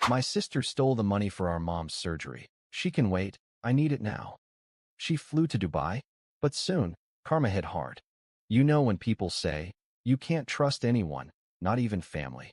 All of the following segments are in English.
My sister stole the money for our mom's surgery. She can wait. I need it now. She flew to Dubai. But soon, karma hit hard. You know when people say, you can't trust anyone, not even family.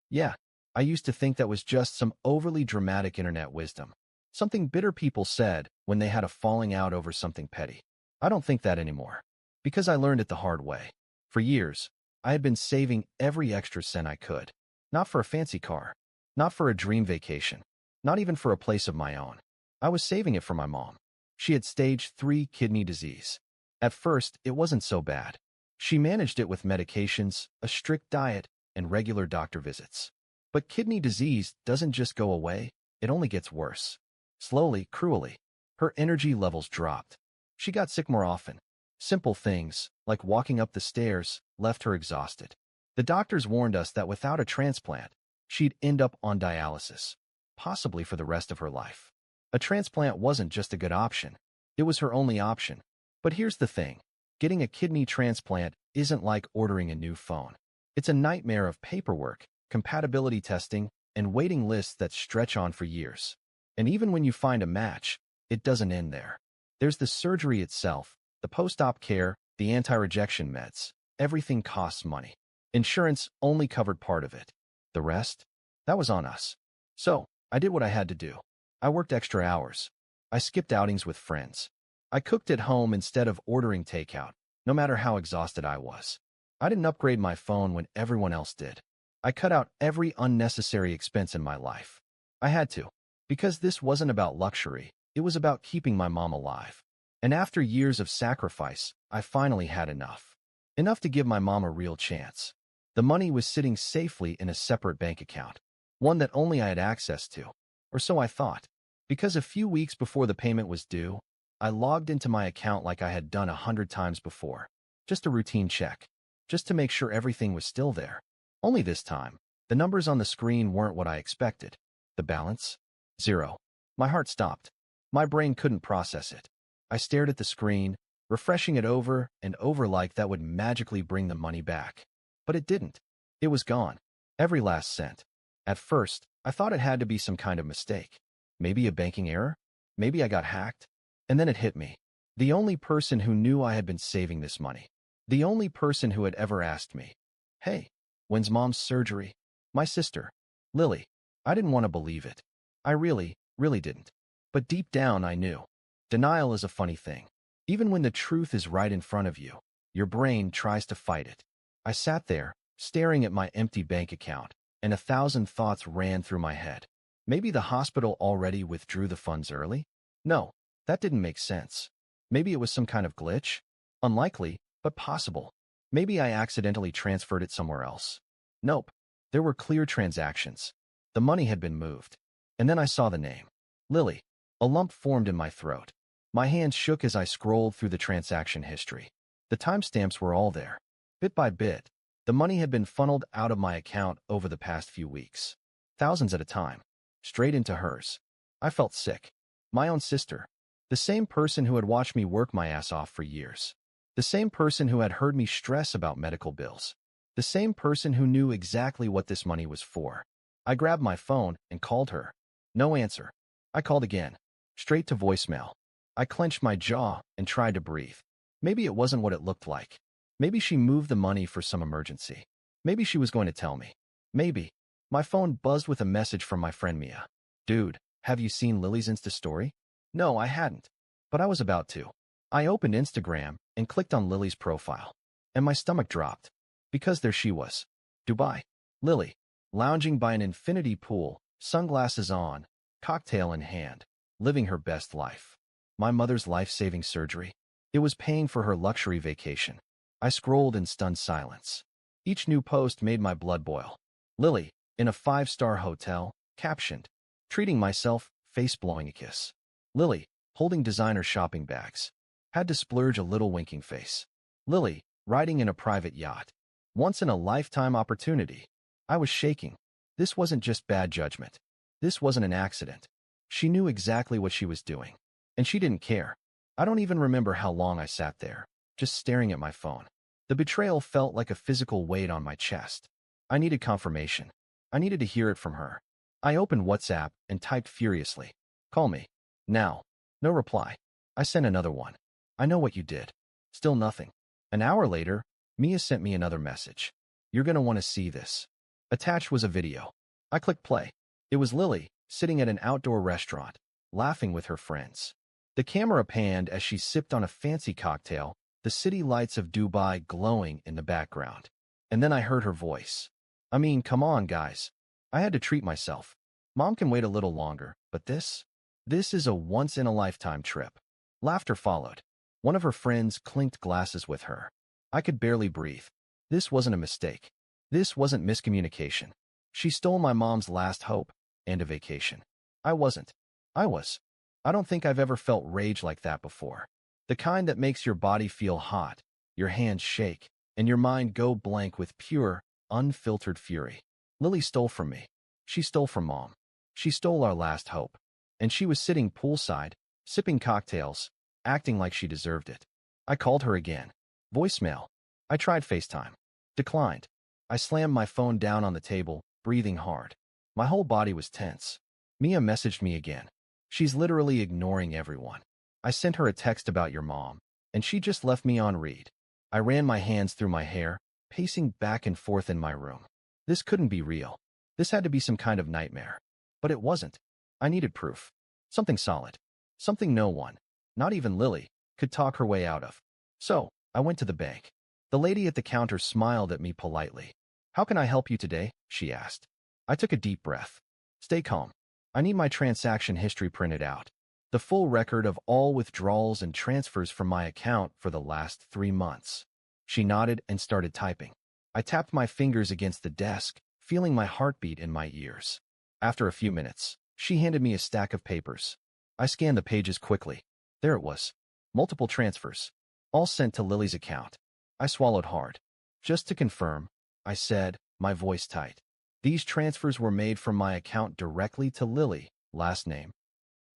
Yeah, I used to think that was just some overly dramatic internet wisdom. Something bitter people said when they had a falling out over something petty. I don't think that anymore. Because I learned it the hard way. For years, I had been saving every extra cent I could. Not for a fancy car. Not for a dream vacation. Not even for a place of my own. I was saving it for my mom. She had stage 3 kidney disease. At first, it wasn't so bad. She managed it with medications, a strict diet, and regular doctor visits. But kidney disease doesn't just go away, it only gets worse. Slowly, cruelly. Her energy levels dropped. She got sick more often. Simple things, like walking up the stairs, left her exhausted. The doctors warned us that without a transplant, she'd end up on dialysis, possibly for the rest of her life. A transplant wasn't just a good option. It was her only option. But here's the thing. Getting a kidney transplant isn't like ordering a new phone. It's a nightmare of paperwork, compatibility testing, and waiting lists that stretch on for years. And even when you find a match, it doesn't end there. There's the surgery itself, the post-op care, the anti-rejection meds. Everything costs money. Insurance only covered part of it. The rest? That was on us. So, I did what I had to do. I worked extra hours. I skipped outings with friends. I cooked at home instead of ordering takeout, no matter how exhausted I was. I didn't upgrade my phone when everyone else did. I cut out every unnecessary expense in my life. I had to. Because this wasn't about luxury, it was about keeping my mom alive. And after years of sacrifice, I finally had enough. Enough to give my mom a real chance. The money was sitting safely in a separate bank account, one that only I had access to. Or so I thought. Because a few weeks before the payment was due, I logged into my account like I had done 100 times before. Just a routine check. Just to make sure everything was still there. Only this time, the numbers on the screen weren't what I expected. The balance? 0. My heart stopped. My brain couldn't process it. I stared at the screen, refreshing it over and over like that would magically bring the money back. But it didn't. It was gone. Every last cent. At first, I thought it had to be some kind of mistake. Maybe a banking error? Maybe I got hacked? And then it hit me. The only person who knew I had been saving this money. The only person who had ever asked me, "Hey, when's mom's surgery?" My sister, Lily. I didn't want to believe it. I really didn't. But deep down I knew. Denial is a funny thing. Even when the truth is right in front of you, your brain tries to fight it. I sat there, staring at my empty bank account, and 1,000 thoughts ran through my head. Maybe the hospital already withdrew the funds early? No, that didn't make sense. Maybe it was some kind of glitch? Unlikely, but possible. Maybe I accidentally transferred it somewhere else. Nope. There were clear transactions. The money had been moved. And then I saw the name. Lily. A lump formed in my throat. My hands shook as I scrolled through the transaction history. The timestamps were all there. Bit by bit, the money had been funneled out of my account over the past few weeks. Thousands at a time. Straight into hers. I felt sick. My own sister. The same person who had watched me work my ass off for years. The same person who had heard me stress about medical bills. The same person who knew exactly what this money was for. I grabbed my phone and called her. No answer. I called again. Straight to voicemail. I clenched my jaw and tried to breathe. Maybe it wasn't what it looked like. Maybe she moved the money for some emergency. Maybe she was going to tell me. Maybe. My phone buzzed with a message from my friend Mia. "Dude, have you seen Lily's Insta story?" No, I hadn't. But I was about to. I opened Instagram and clicked on Lily's profile. And my stomach dropped. Because there she was. Dubai. Lily. Lounging by an infinity pool, sunglasses on, cocktail in hand, living her best life. My mother's life-saving surgery. It was paying for her luxury vacation. I scrolled in stunned silence. Each new post made my blood boil. Lily, in a 5-star hotel, captioned, "Treating myself, face blowing a kiss." Lily, holding designer shopping bags. Had to splurge a little winking face. Lily, riding in a private yacht. Once in a lifetime opportunity. I was shaking. This wasn't just bad judgment. This wasn't an accident. She knew exactly what she was doing. And she didn't care. I don't even remember how long I sat there, just staring at my phone. The betrayal felt like a physical weight on my chest. I needed confirmation. I needed to hear it from her. I opened WhatsApp and typed furiously. Call me. Now. No reply. I sent another one. I know what you did. Still nothing. An hour later, Mia sent me another message. You're gonna want to see this. Attached was a video. I clicked play. It was Lily, sitting at an outdoor restaurant, laughing with her friends. The camera panned as she sipped on a fancy cocktail, the city lights of Dubai glowing in the background. And then I heard her voice. I mean, come on, guys. I had to treat myself. Mom can wait a little longer, but this is a once-in-a-lifetime trip. Laughter followed. One of her friends clinked glasses with her. I could barely breathe. This wasn't a mistake. This wasn't miscommunication. She stole my mom's last hope and a vacation. I wasn't. I was. I don't think I've ever felt rage like that before. The kind that makes your body feel hot, your hands shake, and your mind go blank with pure, unfiltered fury. Lily stole from me. She stole from Mom. She stole our last hope. And she was sitting poolside, sipping cocktails, acting like she deserved it. I called her again. Voicemail. I tried FaceTime. Declined. I slammed my phone down on the table, breathing hard. My whole body was tense. Mia messaged me again. She's literally ignoring everyone. I sent her a text about your mom, and she just left me on read. I ran my hands through my hair, pacing back and forth in my room. This couldn't be real. This had to be some kind of nightmare. But it wasn't. I needed proof. Something solid. Something no one, not even Lily, could talk her way out of. So, I went to the bank. The lady at the counter smiled at me politely. How can I help you today? She asked. I took a deep breath. Stay calm. I need my transaction history printed out. The full record of all withdrawals and transfers from my account for the last 3 months. She nodded and started typing. I tapped my fingers against the desk, feeling my heartbeat in my ears. After a few minutes, she handed me a stack of papers. I scanned the pages quickly. There it was. Multiple transfers. All sent to Lily's account. I swallowed hard. Just to confirm, I said, my voice tight. These transfers were made from my account directly to Lily, last name.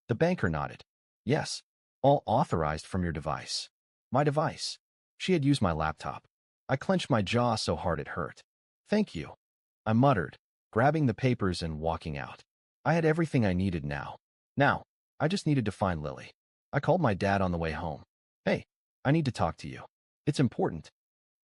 The banker nodded. Yes, all authorized from your device. My device. She had used my laptop. I clenched my jaw so hard it hurt. Thank you. I muttered, grabbing the papers and walking out. I had everything I needed now. Now, I just needed to find Lily. I called my dad on the way home. Hey, I need to talk to you. It's important.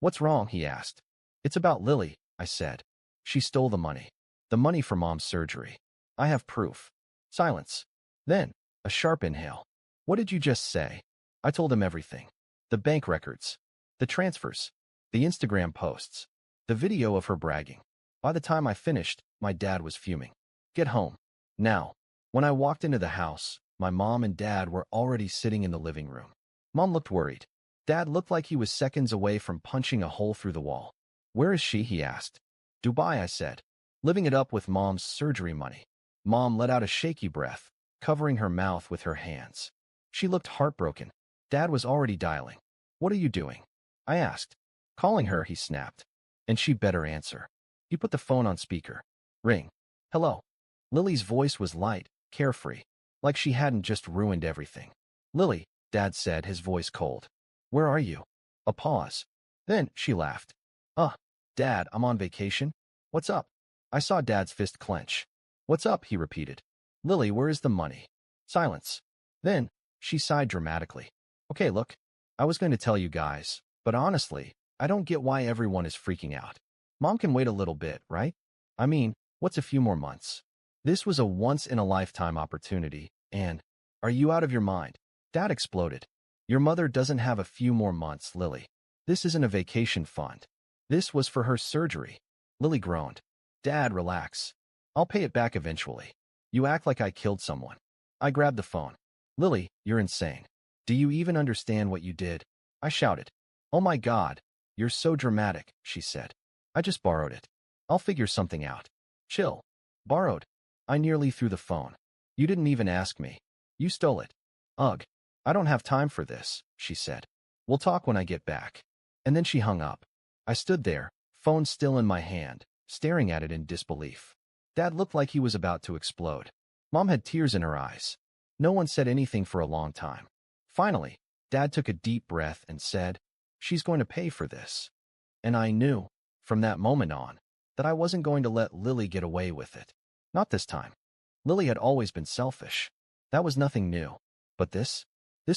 What's wrong? He asked. It's about Lily, I said. She stole the money. The money for Mom's surgery. I have proof. Silence. Then, a sharp inhale. What did you just say? I told him everything. The bank records. The transfers. The Instagram posts. The video of her bragging. By the time I finished, my dad was fuming. Get home. Now. When I walked into the house, my mom and dad were already sitting in the living room. Mom looked worried. Dad looked like he was seconds away from punching a hole through the wall. Where is she? He asked. Dubai, I said. Living it up with Mom's surgery money. Mom let out a shaky breath, covering her mouth with her hands. She looked heartbroken. Dad was already dialing. What are you doing? I asked. Calling her, he snapped. And she better answer. He put the phone on speaker. Ring. Hello. Lily's voice was light, carefree, like she hadn't just ruined everything. Lily, Dad said, his voice cold. Where are you? A pause. Then she laughed. Dad, I'm on vacation. What's up? I saw Dad's fist clench. What's up? He repeated. Lily, where is the money? Silence. Then she sighed dramatically. Okay, look, I was going to tell you guys, but honestly, I don't get why everyone is freaking out. Mom can wait a little bit, right? I mean, what's a few more months? This was a once-in-a-lifetime opportunity, and are you out of your mind? Dad exploded. Your mother doesn't have a few more months, Lily. This isn't a vacation fund. This was for her surgery. Lily groaned. Dad, relax. I'll pay it back eventually. You act like I killed someone. I grabbed the phone. Lily, you're insane. Do you even understand what you did? I shouted. Oh my God, you're so dramatic, she said. I just borrowed it. I'll figure something out. Chill. Borrowed. I nearly threw the phone. You didn't even ask me. You stole it. Ugh. I don't have time for this, she said. We'll talk when I get back. And then she hung up. I stood there, phone still in my hand, staring at it in disbelief. Dad looked like he was about to explode. Mom had tears in her eyes. No one said anything for a long time. Finally, Dad took a deep breath and said, She's going to pay for this. And I knew, from that moment on, that I wasn't going to let Lily get away with it. Not this time. Lily had always been selfish. That was nothing new. But this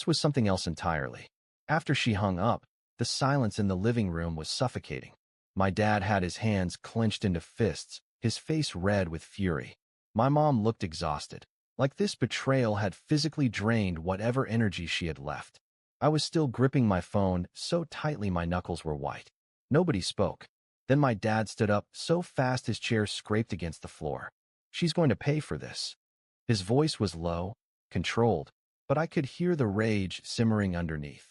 was something else entirely. After she hung up, the silence in the living room was suffocating. My dad had his hands clenched into fists, his face red with fury. My mom looked exhausted, like this betrayal had physically drained whatever energy she had left. I was still gripping my phone so tightly my knuckles were white. Nobody spoke. Then my dad stood up so fast his chair scraped against the floor. She's going to pay for this. His voice was low, controlled, but I could hear the rage simmering underneath.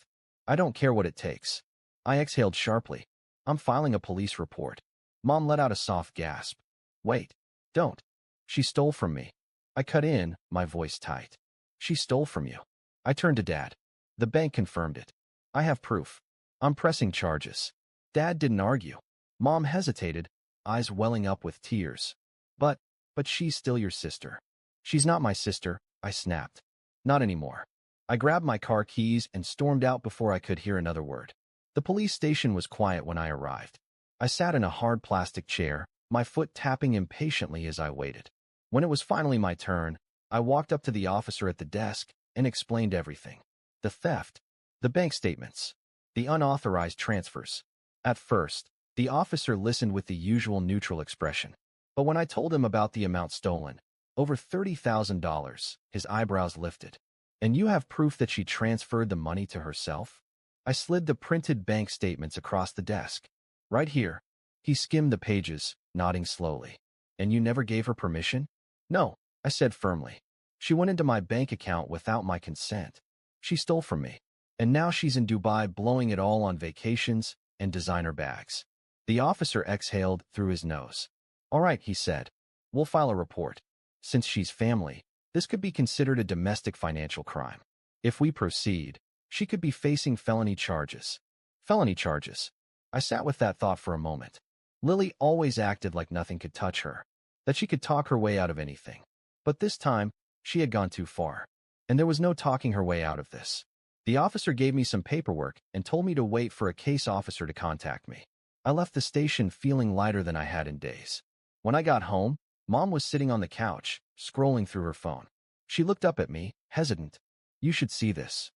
I don't care what it takes. I exhaled sharply. I'm filing a police report. Mom let out a soft gasp. Wait. Don't. She stole from me. I cut in, my voice tight. She stole from you. I turned to Dad. The bank confirmed it. I have proof. I'm pressing charges. Dad didn't argue. Mom hesitated, eyes welling up with tears. But she's still your sister. She's not my sister, I snapped. Not anymore. I grabbed my car keys and stormed out before I could hear another word. The police station was quiet when I arrived. I sat in a hard plastic chair, my foot tapping impatiently as I waited. When it was finally my turn, I walked up to the officer at the desk and explained everything. The theft, the bank statements, the unauthorized transfers. At first, the officer listened with the usual neutral expression. But when I told him about the amount stolen, over $30,000, his eyebrows lifted. And you have proof that she transferred the money to herself? I slid the printed bank statements across the desk. Right here. He skimmed the pages, nodding slowly. And you never gave her permission? No, I said firmly. She went into my bank account without my consent. She stole from me. And now she's in Dubai blowing it all on vacations and designer bags. The officer exhaled through his nose. All right, he said. We'll file a report. Since she's family, this could be considered a domestic financial crime. If we proceed, she could be facing felony charges. Felony charges. I sat with that thought for a moment. Lily always acted like nothing could touch her, that she could talk her way out of anything. But this time, she had gone too far. And there was no talking her way out of this. The officer gave me some paperwork and told me to wait for a case officer to contact me. I left the station feeling lighter than I had in days. When I got home, Mom was sitting on the couch, scrolling through her phone. She looked up at me, hesitant. You should see this.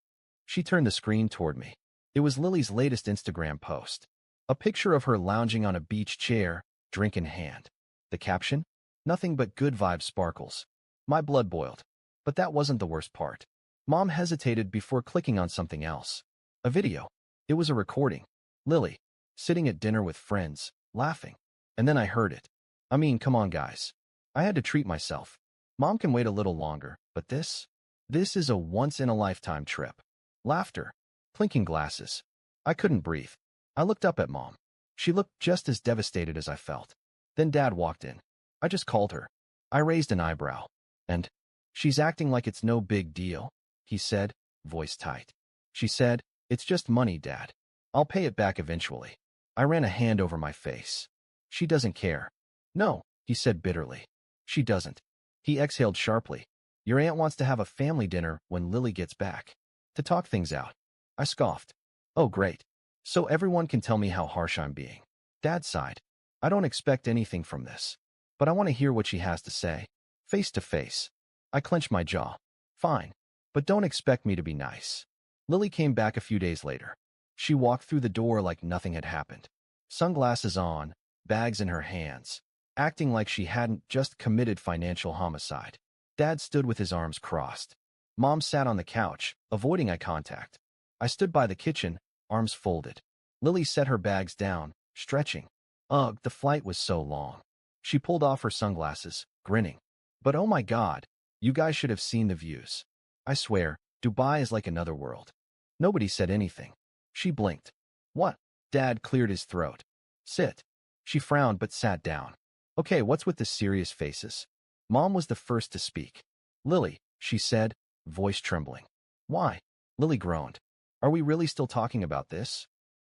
She turned the screen toward me. It was Lily's latest Instagram post. A picture of her lounging on a beach chair, drink in hand. The caption? Nothing but good vibes sparkles. My blood boiled. But that wasn't the worst part. Mom hesitated before clicking on something else. A video. It was a recording. Lily, sitting at dinner with friends, laughing. And then I heard it. I mean, come on, guys. I had to treat myself. Mom can wait a little longer, but this is a once-in-a-lifetime trip. Laughter. Clinking glasses. I couldn't breathe. I looked up at Mom. She looked just as devastated as I felt. Then Dad walked in. I just called her. I raised an eyebrow. And she's acting like it's no big deal, he said, voice tight. She said, it's just money, Dad. I'll pay it back eventually. I ran a hand over my face. She doesn't care. No, he said bitterly. She doesn't. He exhaled sharply. Your aunt wants to have a family dinner when Lily gets back. To talk things out. I scoffed. Oh, great. So everyone can tell me how harsh I'm being. Dad sighed. I don't expect anything from this. But I want to hear what she has to say. Face to face. I clenched my jaw. Fine. But don't expect me to be nice. Lily came back a few days later. She walked through the door like nothing had happened. Sunglasses on, bags in her hands, acting like she hadn't just committed financial homicide. Dad stood with his arms crossed. Mom sat on the couch, avoiding eye contact. I stood by the kitchen, arms folded. Lily set her bags down, stretching. Ugh, the flight was so long. She pulled off her sunglasses, grinning. But oh my God, you guys should have seen the views. I swear, Dubai is like another world. Nobody said anything. She blinked. What? Dad cleared his throat. Sit. She frowned but sat down. Okay, what's with the serious faces? Mom was the first to speak. Lily, she said, voice trembling. Why? Lily groaned. Are we really still talking about this?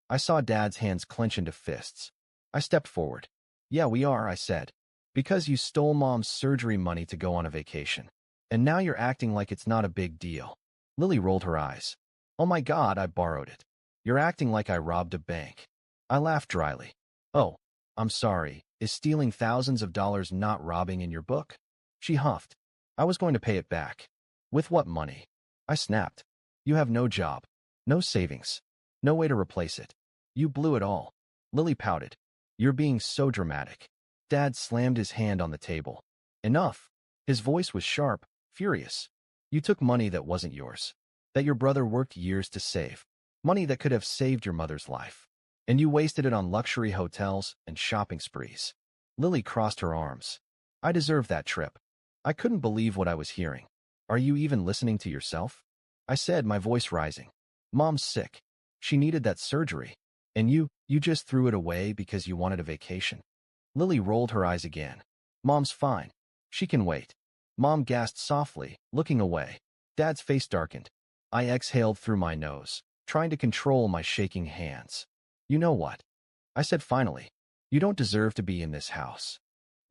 I saw Dad's hands clench into fists. I stepped forward. Yeah, we are, I said. Because you stole Mom's surgery money to go on a vacation. And now you're acting like it's not a big deal. Lily rolled her eyes. Oh my God, I borrowed it. You're acting like I robbed a bank. I laughed dryly. Oh, I'm sorry. Is stealing thousands of dollars not robbing in your book? She huffed. I was going to pay it back. With what money? I snapped. You have no job, no savings, no way to replace it. You blew it all. Lily pouted. You're being so dramatic. Dad slammed his hand on the table. Enough. His voice was sharp, furious. You took money that wasn't yours, that your brother worked years to save, money that could have saved your mother's life, and you wasted it on luxury hotels and shopping sprees. Lily crossed her arms. I deserved that trip. I couldn't believe what I was hearing. Are you even listening to yourself? I said, my voice rising. Mom's sick. She needed that surgery. And you just threw it away because you wanted a vacation. Lily rolled her eyes again. Mom's fine. She can wait. Mom gasped softly, looking away. Dad's face darkened. I exhaled through my nose, trying to control my shaking hands. You know what? I said finally. You don't deserve to be in this house.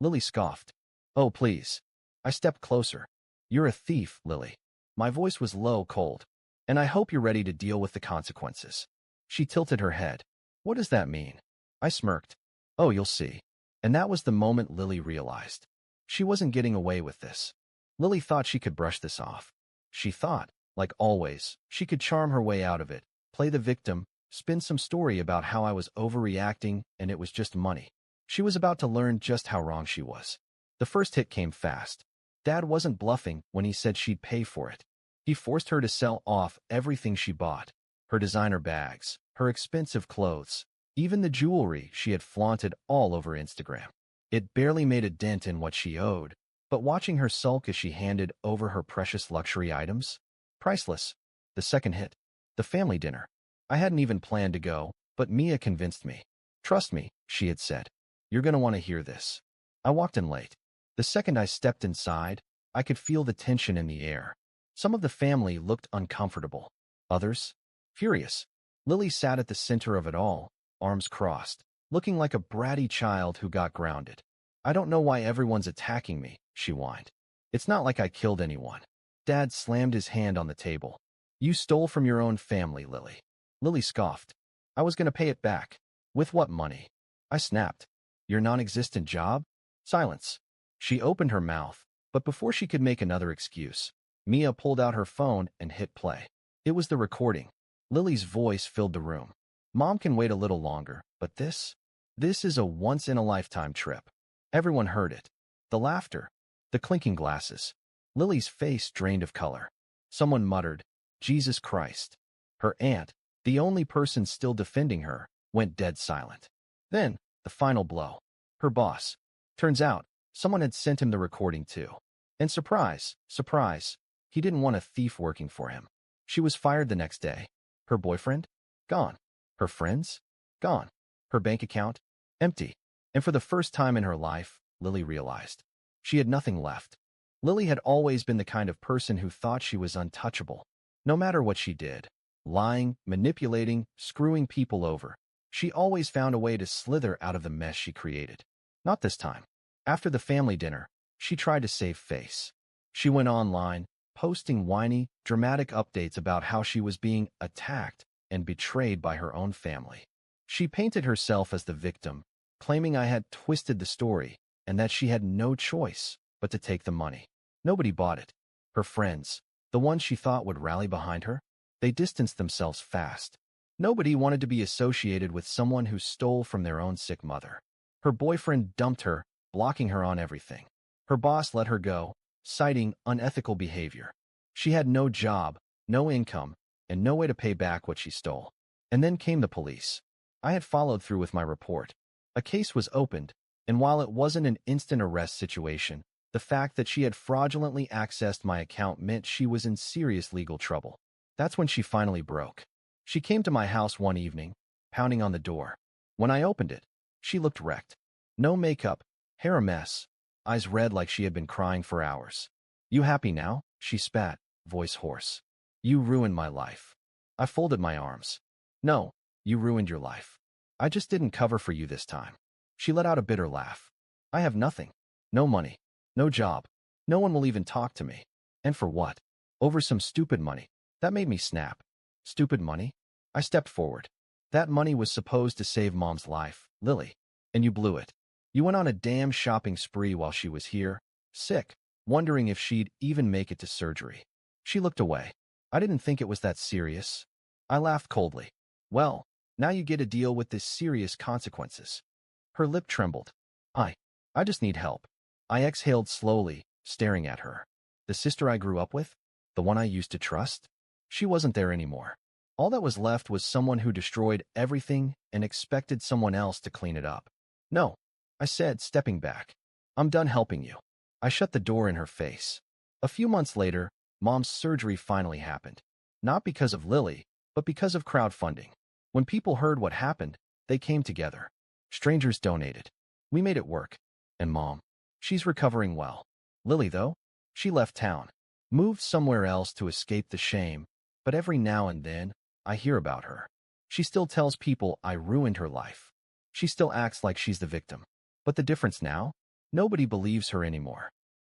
Lily scoffed. Oh, please. I stepped closer. You're a thief, Lily. My voice was low, cold. And I hope you're ready to deal with the consequences. She tilted her head. What does that mean? I smirked. Oh, you'll see. And that was the moment Lily realized. She wasn't getting away with this. Lily thought she could brush this off. She thought, like always, she could charm her way out of it, play the victim, spin some story about how I was overreacting and it was just money. She was about to learn just how wrong she was. The first hit came fast. Dad wasn't bluffing when he said she'd pay for it. He forced her to sell off everything she bought. Her designer bags, her expensive clothes, even the jewelry she had flaunted all over Instagram. It barely made a dent in what she owed, but watching her sulk as she handed over her precious luxury items? Priceless. The second hit. The family dinner. I hadn't even planned to go, but Mia convinced me. Trust me, she had said. You're going to want to hear this. I walked in late. The second I stepped inside, I could feel the tension in the air. Some of the family looked uncomfortable. Others, furious. Lily sat at the center of it all, arms crossed, looking like a bratty child who got grounded. I don't know why everyone's attacking me, she whined. It's not like I killed anyone. Dad slammed his hand on the table. You stole from your own family, Lily. Lily scoffed. I was going to pay it back. With what money? I snapped. Your non-existent job? Silence. She opened her mouth, but before she could make another excuse, Mia pulled out her phone and hit play. It was the recording. Lily's voice filled the room. Mom can wait a little longer, but this is a once-in-a-lifetime trip. Everyone heard it. The laughter, the clinking glasses. Lily's face drained of color. Someone muttered, Jesus Christ. Her aunt, the only person still defending her, went dead silent. Then, the final blow. Her boss. Turns out, someone had sent him the recording too. And surprise, surprise, he didn't want a thief working for him. She was fired the next day. Her boyfriend? Gone. Her friends? Gone. Her bank account? Empty. And for the first time in her life, Lily realized. She had nothing left. Lily had always been the kind of person who thought she was untouchable. No matter what she did, lying, manipulating, screwing people over, she always found a way to slither out of the mess she created. Not this time. After the family dinner, she tried to save face. She went online, posting whiny, dramatic updates about how she was being attacked and betrayed by her own family. She painted herself as the victim, claiming I had twisted the story and that she had no choice but to take the money. Nobody bought it. Her friends, the ones she thought would rally behind her, they distanced themselves fast. Nobody wanted to be associated with someone who stole from their own sick mother. Her boyfriend dumped her, blocking her on everything. Her boss let her go, citing unethical behavior. She had no job, no income, and no way to pay back what she stole. And then came the police. I had followed through with my report. A case was opened, and while it wasn't an instant arrest situation, the fact that she had fraudulently accessed my account meant she was in serious legal trouble. That's when she finally broke. She came to my house one evening, pounding on the door. When I opened it, she looked wrecked. No makeup, hair a mess, eyes red like she had been crying for hours. You happy now? She spat, voice hoarse. You ruined my life. I folded my arms. No, you ruined your life. I just didn't cover for you this time. She let out a bitter laugh. I have nothing. No money. No job. No one will even talk to me. And for what? Over some stupid money. That made me snap. Stupid money? I stepped forward. That money was supposed to save Mom's life, Lily. And you blew it. You went on a damn shopping spree while she was here, sick, wondering if she'd even make it to surgery. She looked away. I didn't think it was that serious. I laughed coldly. Well, now you get to deal with this serious consequences. Her lip trembled. I just need help. I exhaled slowly, staring at her. The sister I grew up with? The one I used to trust? She wasn't there anymore. All that was left was someone who destroyed everything and expected someone else to clean it up. No, I said, stepping back. I'm done helping you. I shut the door in her face. A few months later, Mom's surgery finally happened. Not because of Lily, but because of crowdfunding. When people heard what happened, they came together. Strangers donated. We made it work. And Mom, she's recovering well. Lily, though, she left town, moved somewhere else to escape the shame, but every now and then, I hear about her. She still tells people I ruined her life. She still acts like she's the victim. But the difference now? Nobody believes her anymore.